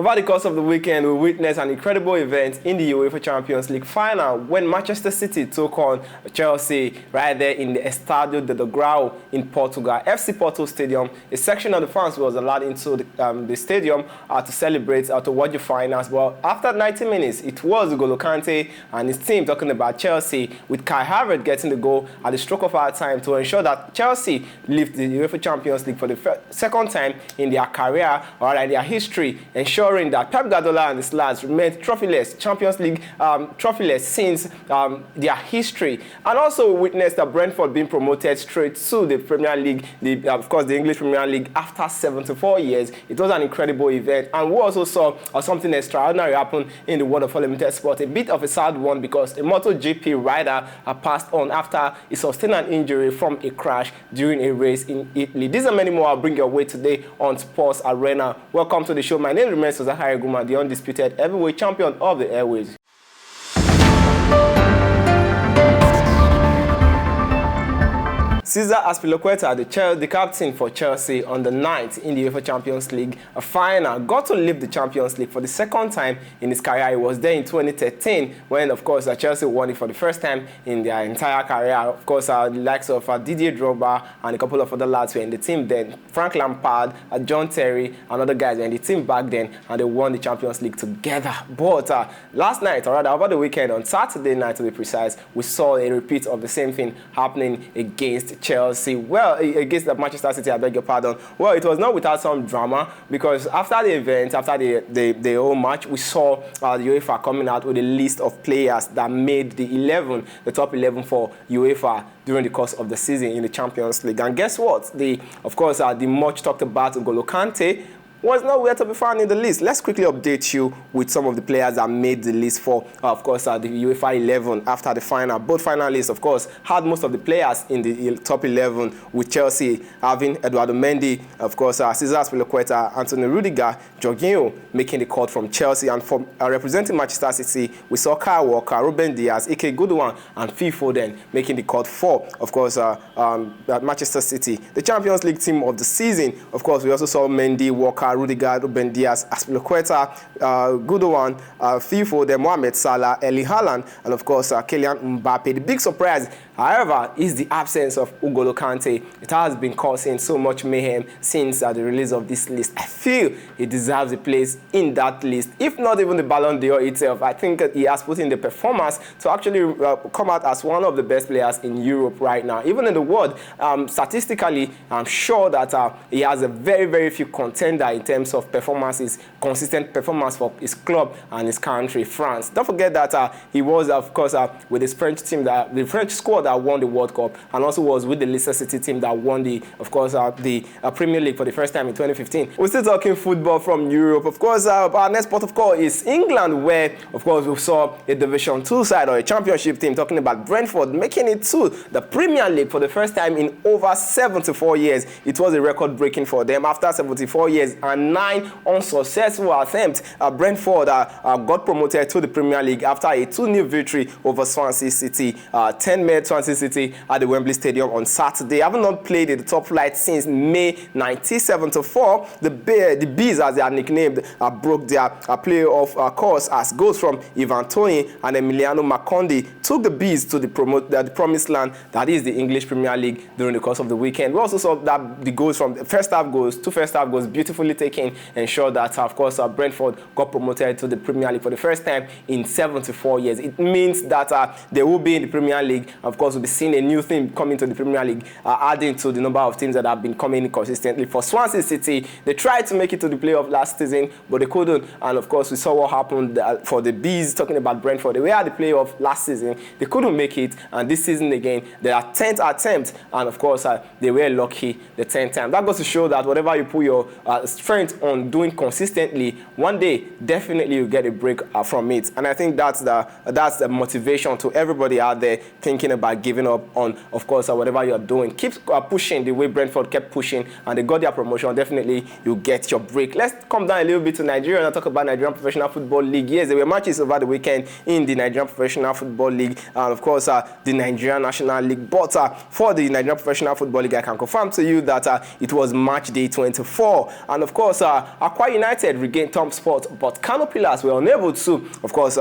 Over the course of the weekend, we witnessed an incredible event in the UEFA Champions League final when Manchester City took on Chelsea right there in the Estádio do Dragão in Portugal. FC Porto Stadium, a section of the fans was allowed into the stadium to celebrate, to watch the finals. But after 90 minutes, it was N'Golo Kante and his team, talking about Chelsea, with Kai Havertz getting the goal at the stroke of our time to ensure that Chelsea lift the UEFA Champions League for the second time in their career or in their history, ensuring that Pep Guardiola and his lads remained trophyless, Champions League trophyless since their history. And also witnessed Brentford being promoted straight to the Premier League, of course the English Premier League, after 74 years. It was an incredible event, and we also saw something extraordinary happen in the world of unlimited sport. A bit of a sad one, because a MotoGP rider passed on after he sustained an injury from a crash during a race in Italy. These and many more I'll bring your way today on Sports Arena. Welcome to the show. My name remains Zahari Guma, the undisputed heavyweight champion of the airways. Cesar Azpilicueta, the captain for Chelsea on the 9th in the UEFA Champions League final, got to lift the Champions League for the second time in his career. He was there in 2013 when, of course, Chelsea won it for the first time in their entire career. Of course, the likes of Didier Drogba and a couple of other lads were in the team then. Frank Lampard, John Terry, and other guys were in the team back then, and they won the Champions League together. But last night, or rather over the weekend, on Saturday night to be precise, we saw a repeat of the same thing happening against Chelsea. Well, against the Manchester City, I beg your pardon. Well, it was not without some drama, because after the event, after the whole match, we saw the UEFA coming out with a list of players that made the top 11 for UEFA during the course of the season in the Champions League. And guess what? The much talked about N'Golo Kante was nowhere to be found in the list. Let's quickly update you with some of the players that made the list for, of course, the UEFA 11 after the final. Both finalists, of course, had most of the players in the top 11, with Chelsea having Eduardo Mendy, of course, Cesar Azpilicueta, Antonio Rudiger, Jorginho making the cut from Chelsea. And from representing Manchester City, we saw Kyle Walker, Ruben Dias, Ike Goodwin, and Phil Foden making the cut for, of course, Manchester City. The Champions League team of the season, of course, we also saw Mendy, Walker, Rudiger, Ruben Dias, Azpilicueta, Goodwin, Phil Foden, Mohamed Salah, Erling Haaland, and of course Kylian Mbappe. The big surprise, however, is the absence of N'Golo Kante. It has been causing so much mayhem since the release of this list. I feel he deserves a place in that list, if not even the Ballon d'Or itself. I think he has put in the performance to actually come out as one of the best players in Europe right now, even in the world. Statistically, I'm sure that he has a very, very few contender in terms of performances, consistent performance for his club and his country, France. Don't forget that he was, of course, with his French team, the French squad that won the World Cup, and also was with the Leicester City team that won the Premier League for the first time in 2015. We're still talking football from Europe. Of course, our next sport, of course, is England, where, of course, we saw a Division 2 side or a Championship team, talking about Brentford, making it to the Premier League for the first time in over 74 years. It was a record-breaking for them. After 74 years and 9 unsuccessful attempts, Brentford got promoted to the Premier League after a 2-0 victory over Swansea City. 10-men Swansea City at the Wembley Stadium on Saturday. Having not played in the top flight since May 1974, the Bees, as they are nicknamed, broke their playoff course as goals from Ivan Toney and Emiliano Marconde took the Bees to the promised land, that is the English Premier League, during the course of the weekend. We also saw that the goals from the first half goals, 2 first half goals, beautifully taken, ensured that, of course, Brentford got promoted to the Premier League for the first time in 74 years. It means that they will be in the Premier League. Of course, we'll be seeing a new team coming to the Premier League, adding to the number of teams that have been coming consistently. For Swansea City, they tried to make it to the playoff last season, but they couldn't. And of course, we saw what happened for the Bees, talking about Brentford. They were at the playoff last season. They couldn't make it, and this season again, their 10th attempt, and of course, they were lucky the 10th time. That goes to show that whatever you put your strength on doing consistently, one day, definitely you get a break from it. And I think that's the motivation to everybody out there thinking about giving up on, of course, whatever you're doing. Keep pushing the way Brentford kept pushing, and they got their promotion. Definitely, you get your break. Let's come down a little bit to Nigeria and talk about Nigerian Professional Football League. Yes, there were matches over the weekend in the Nigerian Professional Football League, and of course, the Nigerian National League. But for the Nigerian Professional Football League, I can confirm to you that it was match day 24, and of course, Akwa United regained top spot, but Kano Pillars were unable to, of course,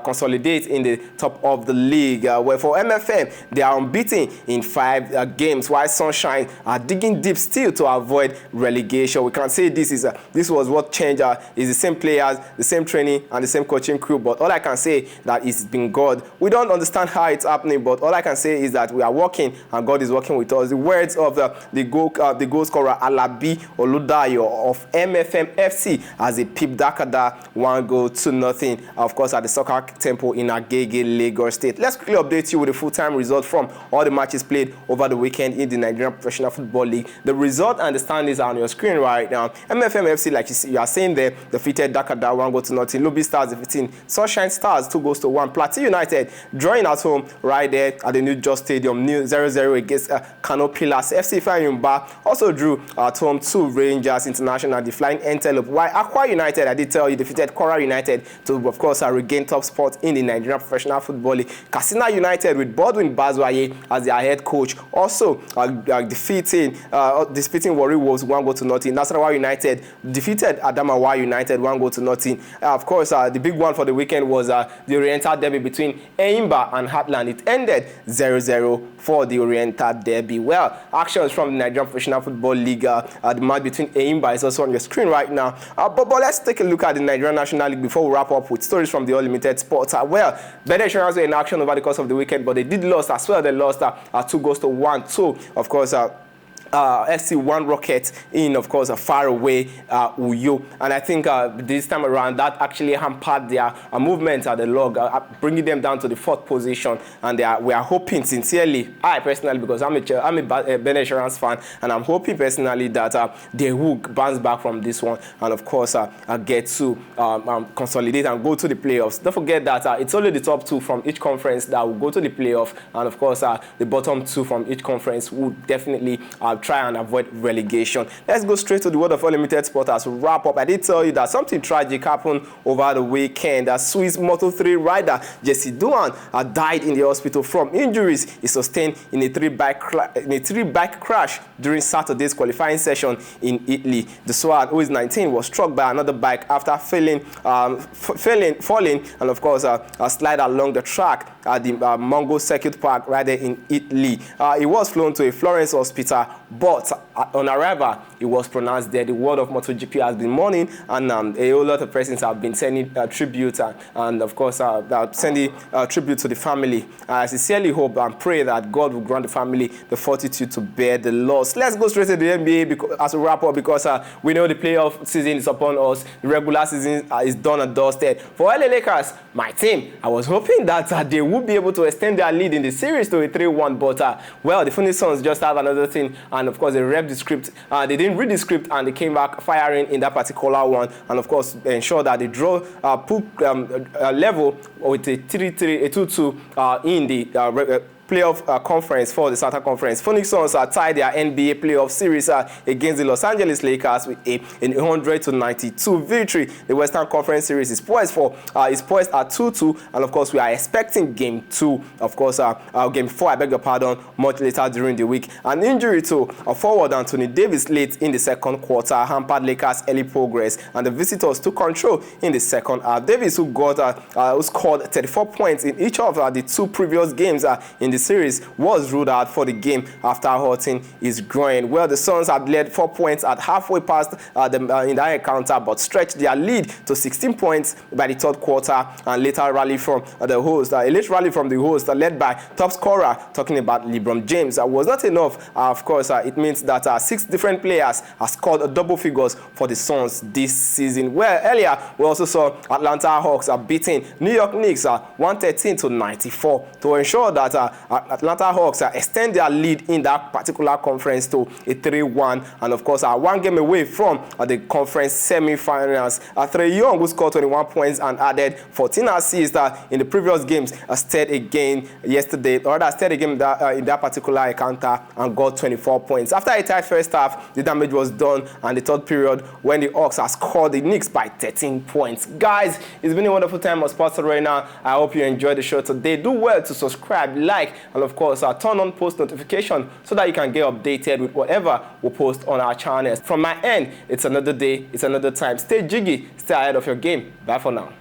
consolidate in the top of the league. Where for MFM, they are unbeaten in 5 games, while Sunshine are digging deep still to avoid relegation. We can say this was what changed. Is the same players, the same training, and the same coaching crew. But all I can say that it's been God. We don't understand how it's happening, but all I can say is that we are working, and God is working with us. The words of the goal scorer Alabi Oludayo of MFM FC as a Pip Dakada 1-0. Of course, at the Soccer Temple in Agege, Lagos State. Let's quickly update you with the full-time result from all the matches played over the weekend in the Nigerian Professional Football League. The result and the standings are on your screen right now. MFM FC, like you are saying there, defeated Dakada 1-0. Lobby Stars defeating Sunshine Stars 2-1. Plateau United drawing at home right there at the New Just Stadium, 0-0 against Kano Pillars. FC Fayumba also drew at home to Rangers International, the Flying Antelope. While Akwa United, I did tell you, defeated Kora United to, of course, regain top spot in the Nigerian Professional Football League. Katsina United with Bodwin Bazwaye as their head coach also defeating Warri Wolves 1-0. Nasarawa United defeated Adamawa United 1-0. Of course, the big one for the weekend was the Oriental Derby between Eimba and Heartland. It ended 0-0 for the Oriental Derby. Well, actions from the Nigerian Professional Football League, the match between Eimba is also on your screen right now. But let's take a look at the Nigerian National League before we wrap up with stories from the All Limited Sports. Well, Benin Insurance were in action over the course of the weekend, but they did lose as well. They lost 2-1. So, of course, FC1 Rockets in, of course, a far away Uyo. And I think this time around, that actually hampered their movement at the log, bringing them down to the 4th position. And we are hoping sincerely, I personally, because I'm a Benin Insurance fan, and I'm hoping personally that they will bounce back from this one and, of course, get to consolidate and go to the playoffs. Don't forget that it's only the top 2 from each conference that will go to the playoff. And, of course, the bottom 2 from each conference will definitely try and avoid relegation. Let's go straight to the world of Unlimited Sport as we wrap up. I did tell you that something tragic happened over the weekend. A Swiss Moto3 rider, Jesse Duan, died in the hospital from injuries he sustained in a three-bike crash during Saturday's qualifying session in Italy. The Sword, who is 19, was struck by another bike after falling, and of course, slide along the track at the Mongo Circuit Park right there in Italy. He was flown to a Florence hospital, but on arrival, he was pronounced dead. The world of MotoGP has been mourning, and a whole lot of persons have been sending tribute and of course, sending tribute to the family. I sincerely hope and pray that God will grant the family the fortitude to bear the loss. Let's go straight to the NBA as we wrap up, because we know the playoff season is upon us. The regular season is done and dusted. For LA Lakers, my team, I was hoping that they would be able to extend their lead in the series to a 3-1, but well, the Phoenix Suns just have another thing, and of course, they read the script. They didn't read the script, and they came back firing in that particular one, and of course, ensure that they draw level with a 2-2 in the playoff conference for the Southern Conference. Phoenix Suns tied their NBA playoff series against the Los Angeles Lakers with a 100-92 victory. The Western Conference series is poised at 2-2, and of course we are expecting game 2, of course game 4, I beg your pardon, much later during the week. An injury to forward Anthony Davis late in the second quarter hampered Lakers' early progress, and the visitors took control in the second half. Davis, who scored 34 points in each of the 2 previous games in the series, was ruled out for the game after hurting his groin. Well, the Suns had led 4 points at halfway past in that encounter, but stretched their lead to 16 points by the third quarter, and later rally from the host. A late rally from the host, led by top scorer, talking about LeBron James, was not enough. Of course, it means that 6 different players have scored double figures for the Suns this season. Well, earlier we also saw Atlanta Hawks beating New York Knicks 113-94 to ensure that Atlanta Hawks extend their lead in that particular conference to a 3-1, and of course are one game away from the conference semi-finals. Trae Young, who scored 21 points and added 14 assists in the previous games, stirred again yesterday, or rather stirred again in that particular encounter and got 24 points. After a tight first half, the damage was done, and the third period when the Hawks have scored the Knicks by 13 points. Guys, it's been a wonderful time on Sports Arena. I hope you enjoyed the show today. Do well to subscribe, like, and of course turn on post notification so that you can get updated with whatever we post on our channels. From my end, it's another day, it's another time. Stay jiggy, stay ahead of your game. Bye for now.